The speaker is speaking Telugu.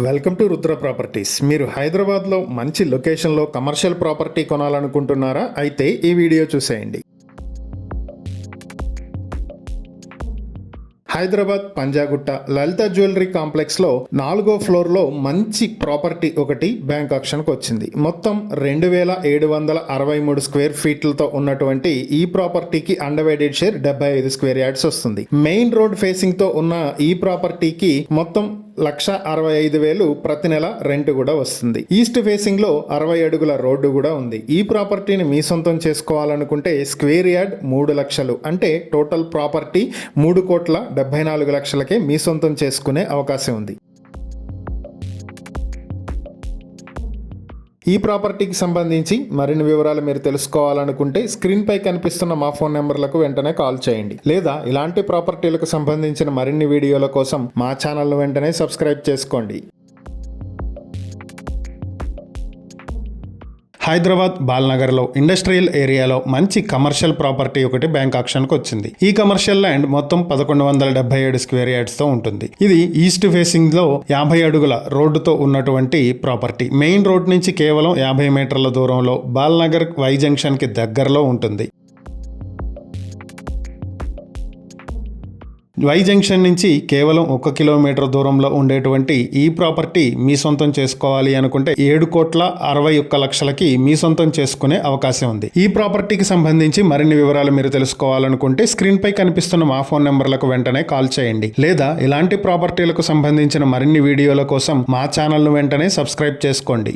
Welcome to Rudra properties. మీరు హైదరాబాద్లో మంచి లొకేషన్లో కమర్షియల్ ప్రాపర్టీ కొనాలనుకుంటున్నారా? అయితే ఈ వీడియో చూసేయండి. హైదరాబాద్ పంజాగుట్ట లలిత జ్యువెలరీ కాంప్లెక్స్లో 4వ ఫ్లోర్లో మంచి ప్రాపర్టీ ఒకటి బ్యాంక్ ఆక్షన్కి వచ్చింది. మొత్తం 2763 స్క్వేర్ ఫీట్లతో ఉన్నటువంటి ఈ ప్రాపర్టీకి అండర్వైడెడ్ షేర్ 75 స్క్వేర్ యార్డ్స్ వస్తుంది. మెయిన్ రోడ్ ఫేసింగ్తో ఉన్న ఈ ప్రాపర్టీకి మొత్తం 1,65,000 ప్రతి నెల రెంట్ కూడా వస్తుంది. ఈస్ట్ ఫేసింగ్ లో 60 అడుగుల రోడ్డు కూడా ఉంది. ఈ ప్రాపర్టీని మీ సొంతం చేసుకోవాలనుకుంటే స్క్వేర్ యార్డ్ 3 లక్షలు అంటే టోటల్ ప్రాపర్టీ 3,74,00,000కే మీ సొంతం చేసుకునే అవకాశం ఉంది. ఈ ప్రాపర్టీకి సంబంధించి మరిన్ని వివరాలు మీరు తెలుసుకోవాలనుకుంటే స్క్రీన్ పై కనిపిస్తున్న మా ఫోన్ నెంబర్లకు వెంటనే కాల్ చేయండి, లేదా ఇలాంటి ప్రాపర్టీలకు సంబంధించిన మరిన్ని వీడియోల కోసం మా ఛానల్ను వెంటనే సబ్స్క్రైబ్ చేసుకోండి. హైదరాబాద్ బాల్నగర్లో ఇండస్ట్రియల్ ఏరియాలో మంచి కమర్షియల్ ప్రాపర్టీ ఒకటి బ్యాంక్ ఆక్షన్కి వచ్చింది. ఈ కమర్షియల్ ల్యాండ్ మొత్తం 1177 స్క్వేర్ యార్డ్స్తో ఉంటుంది. ఇది ఈస్ట్ ఫేసింగ్లో 50 అడుగుల రోడ్డుతో ఉన్నటువంటి ప్రాపర్టీ. మెయిన్ రోడ్ నుంచి కేవలం 50 మీటర్ల దూరంలో బాల్నగర్ వై జంక్షన్కి దగ్గరలో ఉంటుంది. వై జంక్షన్ నుంచి కేవలం 1 కిలోమీటర్ దూరంలో ఉండేటువంటి ఈ ప్రాపర్టీ మీ సొంతం చేసుకోవాలి అనుకుంటే 7,61,00,000కి మీ సొంతం చేసుకునే అవకాశం ఉంది. ఈ ప్రాపర్టీకి సంబంధించి మరిన్ని వివరాలు మీరు తెలుసుకోవాలనుకుంటే స్క్రీన్ పై కనిపిస్తున్న మా ఫోన్ నెంబర్లకు వెంటనే కాల్ చేయండి, లేదా ఇలాంటి ప్రాపర్టీలకు సంబంధించిన మరిన్ని వీడియోల కోసం మా ఛానల్ను వెంటనే సబ్స్క్రైబ్ చేసుకోండి.